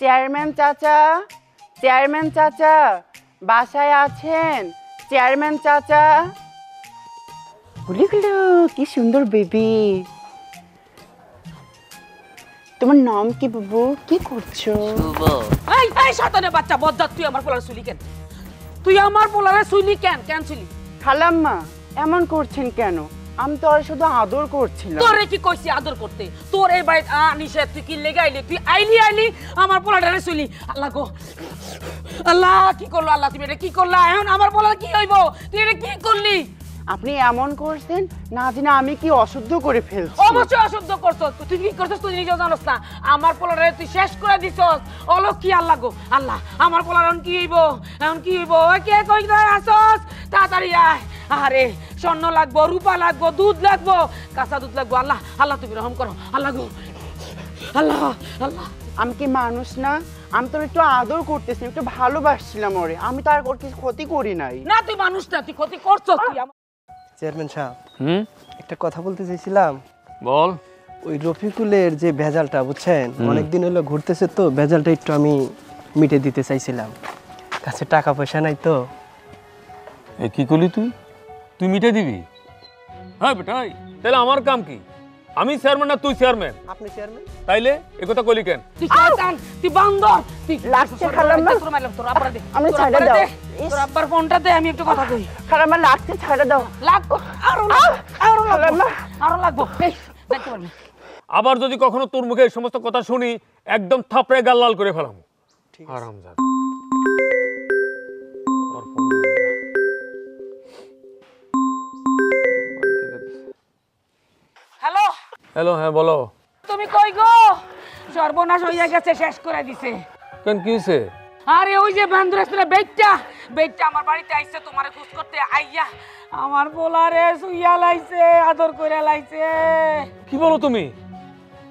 Chairman চাচা, chairman চাচা বাসায় আছেন? চেয়ারম্যান চাচা। গুলিগুলো কি সুন্দর বেবি। তোমার নাম কি বাবু? কি করছো? শুভ। এই এই শয়তানের বাচ্চা বজ্জাত, তুই আমার পোলারে শুলি কেন? তুই আমার পোলারে শুলি কেন? কেন শুলি? খালাম্মা এমন করছেন কেন? আমি তো আর শুধু আদর করছিলাম। তোরে কি কইছি আদর করতে? তোর এই বাড়িতে নিষেধ, তুই কি লেগে আইলি? তুই আইলি আমার পোলাটারে শুলি। আল্লাহ গো আল্লাহ, কি করলো আল্লাহ? তুমি এটা কি করলা? এখন আমার পোলার কি হইব? তুই এটা কি করলি? আপনি এমন করছেন না জানি আমি কি অশুদ্ধ করে ফেলছি। অবশ্যই অশুদ্ধ করছস। তুই কি করছস তুই নিজেও জানোস না। আমার পোলারে তুই শেষ করে দিছস। অলক্ষী আল্লাহ গো আল্লাহ, আমার পোলার এখন কি হইব? এখন কি হইব? কে কই আসস? তাড়াতাড়ি আয়। আরে স্বর্ণ লাগবো, রূপা লাগবো, দুধ লাগবো, কাঁচা দুধ লাগবো। আল্লাহ আল্লাহ তুমি রহম করো। আল্লাহ গো আল্লাহ আল্লাহ। আমি কি মানুষ না? আমি তো একটু আদর করতেছি, একটু ভালোবাসছিলাম ওরে। আমি তো আর ওর কিছু ক্ষতি করি নাই। না তুই মানুষ না, তুই ক্ষতি করছস। তুই চেয়ারম্যান সাহেব, একটা কথা বলতে চাইছিলাম। বল। ওই রফিকুলের যে ভেজালটা বুঝছেন, অনেকদিন হলো ঘুরতেছে, তো ভেজালটা একটু আমি মিটে দিতে চাইছিলাম। কাছে টাকা পয়সা নাই তো। এ কি করলি তুই? তুই মিটে দিবি? হ্যাঁ বেটা, তাহলে আমার কাম কি? আমি চেয়ারম্যান না তুই চেয়ারম্যান? আপনি চেয়ারম্যান, তাইলে এ কথা কইলি কেন? তুই শয়তান, তুই বান্দর, তুই লাগছে খালাম্মা। তোর মারলাম, তোর আব্বার দে। আমি তোর ছাড়া আব্বারে দাও। দে, তোর আব্বার ফোনটা দে, আমি একটু কথা কই। খালাম্মা লাগছে, ছাড়া দাও। লাগবো আরো লাগবো, আরো লাগবো। এই দেখতে পারবি। আবার যদি কখনো তোর মুখে এই সমস্ত কথা শুনি, একদম থাপড়ে গাল লাল করে ফেলাম। আরামজাদা। আর ফোন দিবি না। হ্যালো হ্যালো, হ্যাঁ বলো। তুমি কই গো? সর্বনাশ হইয়া গেছে, শেষ করে দিছে। কেন কি হয়েছে? আরে ওই যে বান্দরের বেটটা আমার বাড়িতে আইছে তোমারে খোঁজ করতে। আইয়া আমার পোলারে শুইয়া লাইছে, আদর করে লাইছে। কি বলো তুমি?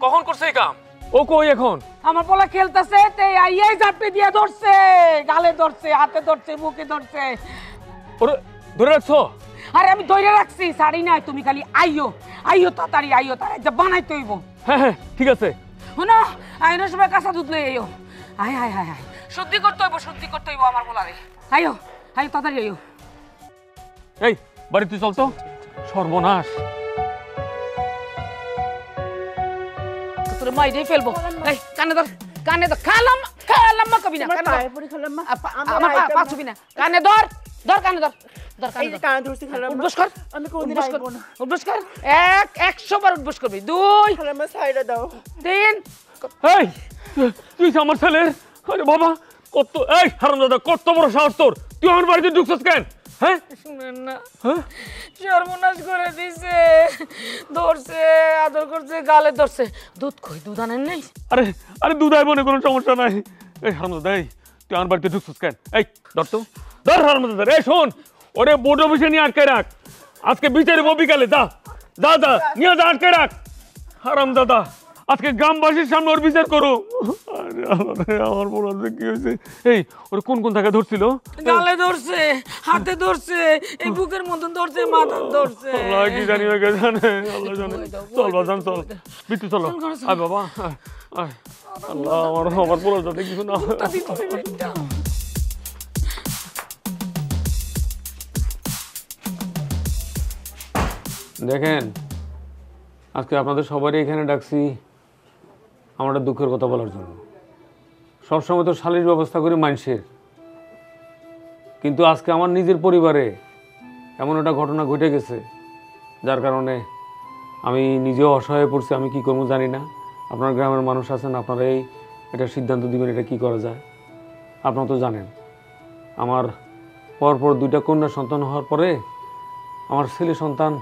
কখন করছে এই কাম? ও কই এখন? আমার পোলা খেলতেছে, তে আইয়াই জাপটে দিয়া ধরছে, গালে ধরছে, হাতে ধরছে, বুকে ধরছে। ওরে ধরে রাখছো? আরে আমি ধরে রাখছি, ছাড়ি নাই। তুমি খালি আইও তাড়াতাড়ি আইও, তার একটা বানাইতে হইব। হ্যাঁ হ্যাঁ ঠিক আছে। শোনো, আইনের সময় কাঁচা দুধ লই আইও। আয় শুদ্ধি করতে হইব আমার পোলারে। আইও তাড়াতাড়ি আইও। এই বাড়িতে চল তো। সর্বনাশ। তোর মাইরেই ফেলবো। এই কানে ধর খালাম মা কবি না। আমার পা ছবি না। কানে ধর কানে ধর। এই যে কানে ধরছি খালাম্মা। উঠবস কর। আমি কোনদিন আইবো না। উঠবস কর। 100 বার উঠবস করবি। 2 খালাম্মা ছাইড়া দাও। 3। এই তুই আমার ছেলে? আরে বাবা, কত এই হারামজাদা, কত বড় সাহস তোর! তুই আমার বাড়িতে ঢুকছিস কেন? হ্যাঁ শুনেন না, হ্যাঁ সর্বনাশ করে দিছে। ধরছে, আদর করছে, গালে ধরছে। দুধ কই? দুধ আনেন নাই? আরে দুধ আইব না, কোনো সমস্যা নাই। এই হারামজাদা, এই তুই আমার বাড়িতে ঢুকছিস কেন? এই ধর তো, ধর হারামজাদা। এই শোন, ওরে বোর্ড অফিসে নিয়ে আটকে রাখ। আজকে বিচারে বিকালে যা নিয়ে যা, আটকে রাখ। হারামজাদা, আজকে গ্রামবাসীর সামনে ওর বিচার করো। আরে আমার বলাতে কি হয়েছে? এই ওরে কোন জায়গায় ধরছিল? গালে ধরছে, হাতে ধরছে, এই বুকের মতন ধরছে, মাথা ধরছে। আল্লাহ কি জানি ওকে জানে, আল্লাহ জানে। চল বাজান চল, বিট্টু চলো। আয় বাবা আয়। আল্লাহ আমার বলাতে কিছু না। দেখেন, আজকে আপনাদের সবারই এখানে ডাকছি আমার একটা দুঃখের কথা বলার জন্য। সবসময় তো শালীর ব্যবস্থা করি মানুষের, কিন্তু আজকে আমার নিজের পরিবারে এমন একটা ঘটনা ঘটে গেছে, যার কারণে আমি নিজেও অসহায় পড়ছি। আমি কি করবো জানি না। আপনার গ্রামের মানুষ আছেন, আপনারা এটা সিদ্ধান্ত দিবেন এটা কি করা যায়। আপনারা তো জানেন, আমার পরপর 2টা কন্যা সন্তান হওয়ার পরে আমার ছেলে সন্তান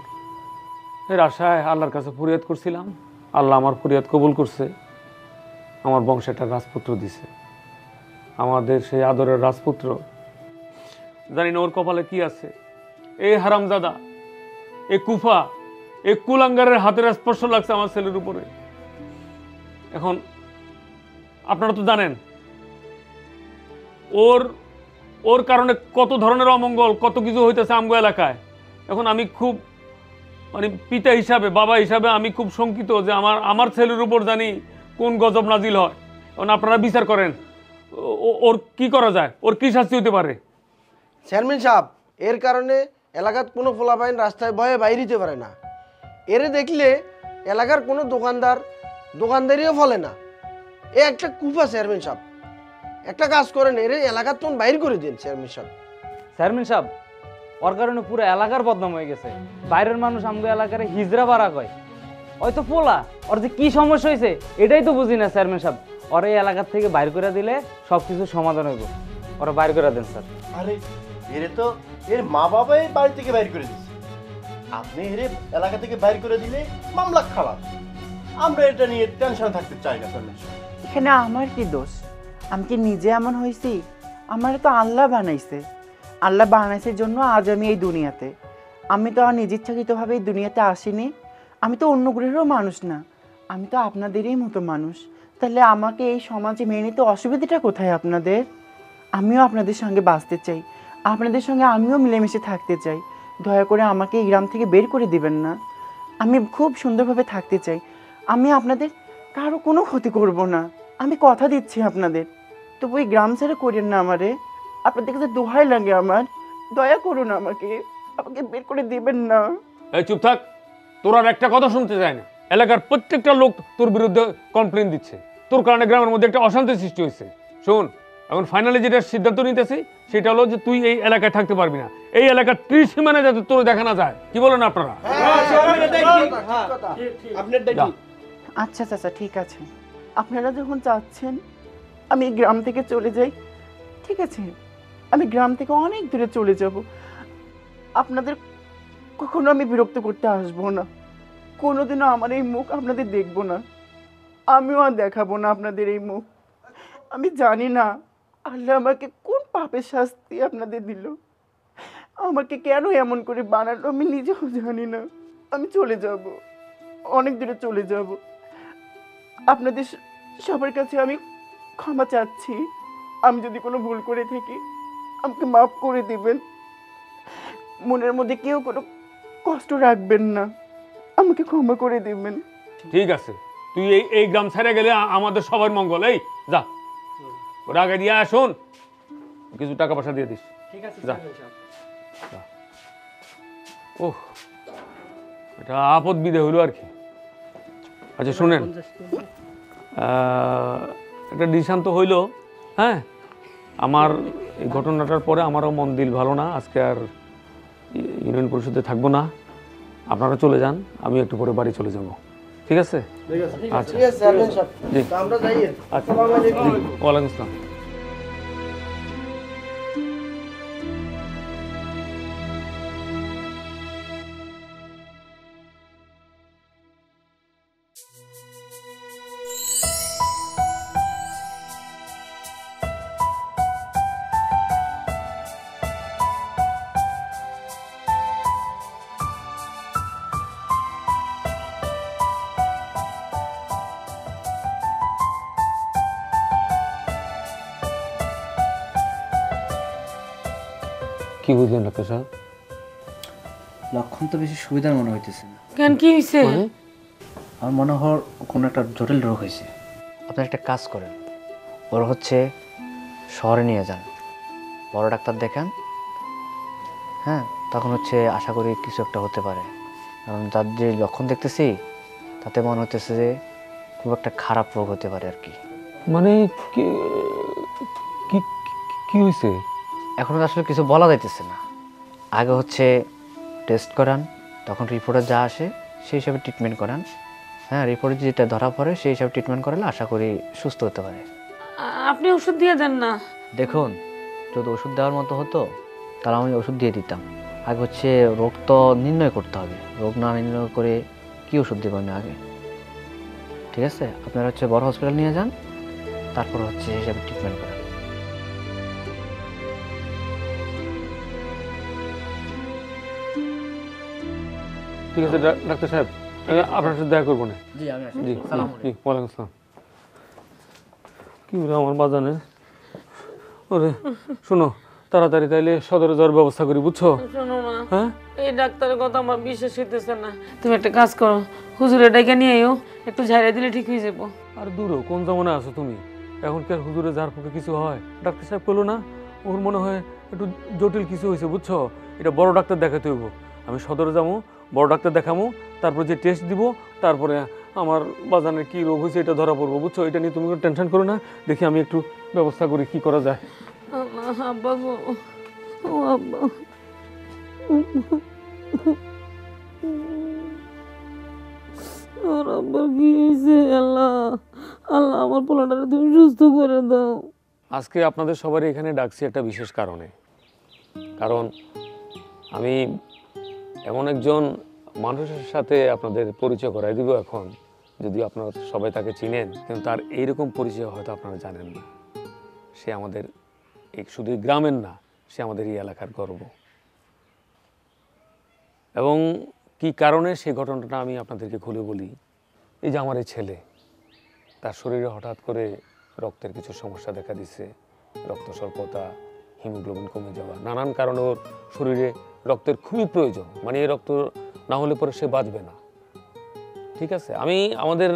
এর আশায় আল্লাহর কাছে ফরিয়াদ করছিলাম। আল্লাহ আমার ফরিয়াদ কবুল করছে, আমার বংশে একটা রাজপুত্র দিছে। আমাদের সেই আদরের রাজপুত্র, জানি না ওর কপালে কি আছে। এই হারামজাদা, এই কুফা, এই কুলাঙ্গারের হাতের স্পর্শ লাগছে আমার ছেলের উপরে। এখন আপনারা তো জানেন ওর কারণে কত ধরনের অমঙ্গল, কত কিছু হইতেছে আমগো এলাকায়। এখন আমি খুব পিতা হিসাবে, বাবা হিসাবে আমি খুব শঙ্কিত যে আমার ছেলের উপর জানি কোন গজব নাজিল হয়। এখন আপনারা বিচার করেন ওর কি করা যায়, ওর কি শাস্তি হতে পারে। চেয়ারম্যান সাহেব, এর কারণে এলাকার কোনো পোলাপাইন রাস্তায় ভয়ে বাইরে যেতে পারে না। এরে দেখলে এলাকার কোনো দোকানদারিও ফলে না। এ একটা কুফা চেয়ারম্যান সাহেব, একটা কাজ করেন, এরে এলাকার তখন বাইর করে দিন চেয়ারম্যান সাহেব। চেয়ারম্যান সাহেব, ওর কারণে পুরো এলাকার বদনাম হয়ে গেছে। বাইরের মানুষ আমাদের এলাকার হিজড়া বাড়া কয়। হয়তো পোলা, ওর যে কি সমস্যা হয়েছে এটাই তো বুঝি না চেয়ারম্যান সাহেব। ওর এই এলাকার থেকে বাইর করে দিলে সব কিছু সমাধান হইব। ওরা বাইর করে দেন স্যার। আরে এরে তো এর মা বাবাই বাড়ি থেকে বাইর করে দিচ্ছে, আপনি এরে এলাকা থেকে বাইর করে দিলে মামলা খালাস। আমরা এটা নিয়ে টেনশন থাকতে চাই না চেয়ারম্যান সাহেব। এখানে আমার কি দোষ? আমি কি নিজে এমন হয়েছি? আমার তো আল্লাহ বানাইছে। আল্লাহ বানাইছে জন্য আজ আমি এই দুনিয়াতে। আমি তো আর নিজ ইচ্ছাকৃতভাবে এই দুনিয়াতে আসিনি। আমি তো অন্য গ্রহেরও মানুষ না, আমি তো আপনাদেরই মতো মানুষ। তাহলে আমাকে এই সমাজে মেনে নিতে অসুবিধাটা কোথায় আপনাদের? আমিও আপনাদের সঙ্গে বাঁচতে চাই, আপনাদের সঙ্গে আমিও মিলেমিশে থাকতে চাই। দয়া করে আমাকে এই গ্রাম থেকে বের করে দিবেন না। আমি খুব সুন্দরভাবে থাকতে চাই। আমি আপনাদের কারো কোনো ক্ষতি করব না, আমি কথা দিচ্ছি আপনাদের। তবু এই গ্রাম ছেড়ে করেন না আমারে। আপনাদের কাছে দোহাই লাগে আমার, দয়া করুন আমাকে, আমাকে বের করে দিবেন না। এই চুপ থাক, তোর আর একটা কথা শুনতে চায় না। এলাকার প্রত্যেকটা লোক তোর বিরুদ্ধে কমপ্লেন দিচ্ছে, তোর কারণে গ্রামের মধ্যে একটা অশান্তি সৃষ্টি হয়েছে। শোন, এখন ফাইনালি যেটা সিদ্ধান্ত নিতেছি সেটা হলো যে তুই এই এলাকায় থাকতে পারবি না। এই এলাকার ত্রিসীমানায় যাতে তোর দেখা না যায়। কি বলেন আপনারা? আচ্ছা চাচা, ঠিক আছে, আপনারা যখন চাচ্ছেন আমি এই গ্রাম থেকে চলে যাই, ঠিক আছে, আমি গ্রাম থেকে অনেক দূরে চলে যাব। আপনাদের কখনো আমি বিরক্ত করতে আসবো না, কোনোদিনও আমার এই মুখ আপনাদের দেখবো না, আমিও আর দেখাবো না আপনাদের এই মুখ। আমি জানি না আল্লাহ আমাকে কোন পাপের শাস্তি আপনাদের দিল, আমাকে কেন এমন করে বানালো আমি নিজেও জানি না। আমি চলে যাব, অনেক দূরে চলে যাব। আপনাদের সবার কাছে আমি ক্ষমা চাচ্ছি। আমি যদি কোনো ভুল করে থাকি আমাকে মাফ করে দিবেন। মনের মধ্যে কেউ কোনো কষ্ট রাখবেন না, আমাকে ক্ষমা করে দিবেন। ঠিক আছে, তুই এই গ্রাম ছেড়ে গেলে আমাদের সবার মঙ্গল। এই যা, ওর আগে দিয়ে আসুন, কিছু টাকা পয়সা দিয়ে দিস। ঠিক আছে যা। ওহ, এটা আপদ বিদে হইলো আর কি। আচ্ছা শুনেন, একটা ডিসিশন তো হইলো। হ্যাঁ, আমার এই ঘটনাটার পরে আমারও মন দিল ভালো না। আজকে আর ইউনিয়ন পরিষদে থাকবো না, আপনারা চলে যান, আমি একটু পরে বাড়ি চলে যাব। ঠিক আছে? আচ্ছা, ঠিক আছে চেয়ারম্যান সাহেব, জি, তো আমরা যাই। আচ্ছা, আসসালামু আলাইকুম। জি, ওয়ালাইকুম আসসালাম। কি বুঝলেন ডাক্তার সাহেব? লক্ষণ তো বেশি সুবিধার মনে হইতেছে না। কেন, কি হয়েছে? আমার মনে হয় কোনো একটা জটিল রোগ হয়েছে। আপনি একটা কাজ করেন, ওর হচ্ছে শহরে নিয়ে যান, বড় ডাক্তার দেখান। হ্যাঁ, তখন হচ্ছে আশা করি কিছু একটা হতে পারে। কারণ তার যে লক্ষণ দেখতেছি তাতে মনে হতেছে যে খুব একটা খারাপ রোগ হতে পারে আর কি। মানে কি কি হয়েছে? এখন আসলে কিছু বলা যাইতেছে না। আগে হচ্ছে টেস্ট করান, তখন রিপোর্টে যা আসে সেই হিসাবে ট্রিটমেন্ট করান। হ্যাঁ, রিপোর্টে যেটা ধরা পড়ে সেই হিসাবে ট্রিটমেন্ট করালে আশা করি সুস্থ হতে পারে। আপনি ওষুধ দিয়ে দেন না। দেখুন, যদি ওষুধ দেওয়ার মতো হতো তাহলে আমি ওষুধ দিয়ে দিতাম। আগে হচ্ছে রোগ তো নির্ণয় করতে হবে, রোগ না নির্ণয় করে কি ওষুধ দেবেন আগে? ঠিক আছে, আপনারা হচ্ছে বড় হসপিটাল নিয়ে যান, তারপর হচ্ছে সেই হিসাবে ট্রিটমেন্ট করান। ঠিক আছে ডাক্তার সাহেব, আপনার সাথে দেখা করবো না। জি, আমি আসি। জি, জি, ওয়ালাইকুম আসসালাম। কি বলে আমার বাজানে? ওরে শোনো, তাড়াতাড়ি তাইলে সদরে যাওয়ার ব্যবস্থা করি, বুঝছো? শোনো না, হ্যাঁ, এই ডাক্তারের কথা আমার বিশ্বাস হইতেছে না। তুমি একটা কাজ করো, হুজুরে ডেকে নিয়ে এও, একটু ঝাড়িয়ে দিলে ঠিক হয়ে যাবো। আর দূরও কোন জমানে আছো তুমি? এখন কি আর হুজুরে যার পক্ষে কিছু হয়? ডাক্তার সাহেব বললো না, ওর মনে হয় একটু জটিল কিছু হয়েছে, বুঝছো? এটা বড় ডাক্তার দেখাতে হইব। আমি সদরে যাবো, বড় ডাক্তার দেখাবো, তারপর যে টেস্ট দিব, তারপরে আমার বাজানের কি রোগ হয়েছে এটা ধরা পড়বো, বুঝছো? এটা নিয়ে তুমি কোনো টেনশন করো না, দেখি আমি একটু ব্যবস্থা করি কি করা যায়। আব্বা গো, ও আব্বা, ওর আব্বার কি হয়েছে? আল্লাহ আল্লাহ, আমার পোলাটারে তুমি সুস্থ করে দাও। আজকে আপনাদের সবারই এখানে ডাকছি একটা বিশেষ কারণে। কারণ আমি এমন একজন মানুষের সাথে আপনাদের পরিচয় করাই দিব এখন, যদিও আপনারা সবাই তাকে চিনেন, কিন্তু তার এইরকম পরিচয় হয়তো আপনারা জানেন না। সে আমাদের শুধু গ্রামের না, সে আমাদের এই এলাকার গর্ব। এবং কি কারণে সেই ঘটনাটা আমি আপনাদেরকে খুলে বলি। এই যে আমার এই ছেলে, তার শরীরে হঠাৎ করে রক্তের কিছু সমস্যা দেখা দিচ্ছে, রক্ত স্বল্পতা, হিমোগ্লোবিন কমে যাওয়া, নানান কারণে ওর শরীরে রক্তের খুবই প্রয়োজন। মানে এই রক্ত না হলে পরে সে বাঁচবে না, ঠিক আছে? আমি আমাদের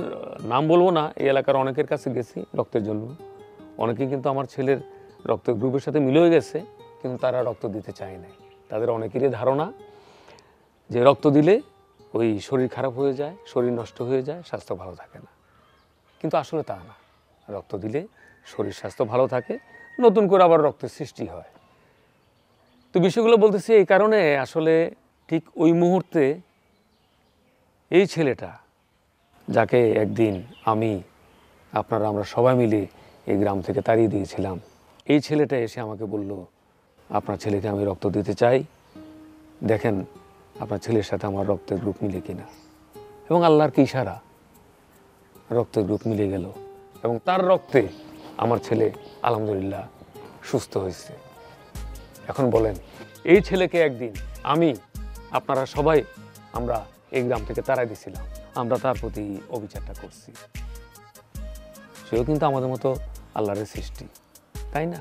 নাম বলবো না, এই এলাকার অনেকের কাছে গেছি রক্তের জন্য। অনেকে কিন্তু আমার ছেলের রক্তের গ্রুপের সাথে মিলে গেছে, কিন্তু তারা রক্ত দিতে চায় না। তাদের অনেকেরই ধারণা যে রক্ত দিলে ওই শরীর খারাপ হয়ে যায়, শরীর নষ্ট হয়ে যায়, স্বাস্থ্য ভালো থাকে না। কিন্তু আসলে তা না, রক্ত দিলে শরীর স্বাস্থ্য ভালো থাকে, নতুন করে আবার রক্তের সৃষ্টি হয়। তো বিষয়গুলো বলতেছি এই কারণে, আসলে ঠিক ওই মুহূর্তে এই ছেলেটা, যাকে একদিন আমরা সবাই মিলে এই গ্রাম থেকে তাড়িয়ে দিয়েছিলাম, এই ছেলেটা এসে আমাকে বলল, আপনার ছেলেকে আমি রক্ত দিতে চাই, দেখেন আপনার ছেলের সাথে আমার রক্তের গ্রুপ মিলে কিনা। এবং আল্লাহর কি ইশারা, রক্তের গ্রুপ মিলে গেল এবং তার রক্তে আমার ছেলে আলহামদুলিল্লাহ সুস্থ হয়েছে। এখন বলেন, এই ছেলেকে একদিন আপনারা সবাই আমরা এই গ্রাম থেকে তাড়াই দিয়েছিলাম, আমরা তার প্রতি অবিচারটা করছি। সেও কিন্তু আমাদের মতো আল্লাহরের সৃষ্টি, তাই না?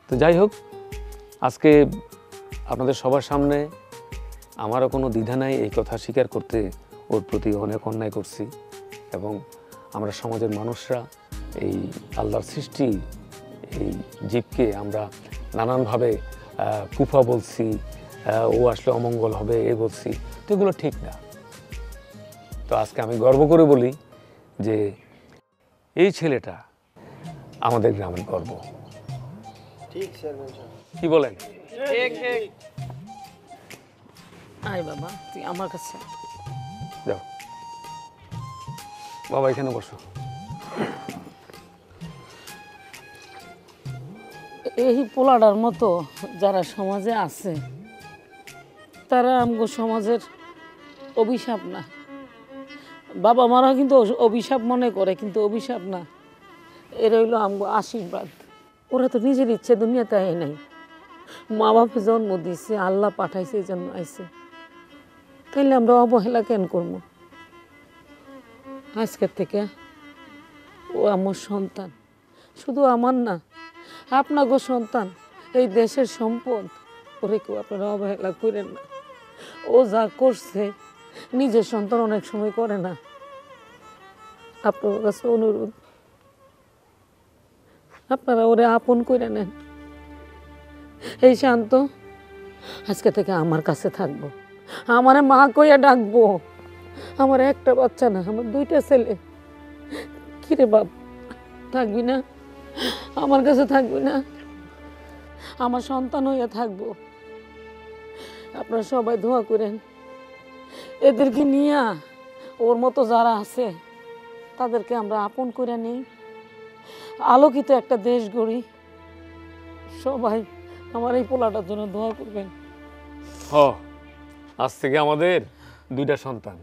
তো যাই হোক, আজকে আপনাদের সবার সামনে আমারও কোনো দ্বিধা নাই এই কথা স্বীকার করতে, ওর প্রতি অনেক অন্যায় করছি। এবং আমরা সমাজের মানুষরা এই আল্লাহর সৃষ্টি এই জীবকে আমরা নানানভাবে কুফা বলছি, ও আসলে অমঙ্গল হবে এ বলছি, তো এগুলো ঠিক না। তো আজকে আমি গর্ব করে বলি যে এই ছেলেটা আমাদের গ্রামের গর্ব। ঠিক স্যার, কি বলেন? আয় বাবা, তুই আমার কাছে যাও বাবা, এখানে বসো। এই পোলাটার মতো যারা সমাজে আছে, তারা আমগো সমাজের অভিশাপ না। বাবা মারা কিন্তু অভিশাপ মনে করে, কিন্তু অভিশাপ না, এরা হইলো আমগো আশীর্বাদ। ওরা তো নিজের ইচ্ছে দুনিয়াতে আয় নাই, মা বাপে জন্ম দিয়েছে, আল্লাহ পাঠাইছে, এই জন্য আইছে। তাইলে আমরা অবহেলা কেন করবো? আজকের থেকে ও আমার সন্তান, শুধু আমার না, আপনাগো সন্তান, এই দেশের সম্পদ। ওরে কেউ আপনারা অবহেলা করেন না। ও যা করছে নিজের সন্তান অনেক সময় করে না। আপনার কাছে অনুরোধ, আপনারা ওরে আপন করে নেন। এই শান্ত আজকে থেকে আমার কাছে থাকবো, আমারে মা কইয়া ডাকবো। আমার একটা বাচ্চা না, আমার দুইটা ছেলে। কিরে বাপ, থাকবি না? আমার কাছে থাকবি না? আমার সন্তান হইয়া থাকবো। আপনারা সবাই দোয়া করেন, এদেরকে নিয়া ওর মতো যারা আছে তাদেরকে আমরা আপন করে নিই, আলোকিত একটা দেশ গড়ি। সবাই আমার এই পোলাটার জন্য দোয়া করবেন। আজ থেকে আমাদের দুইটা সন্তান,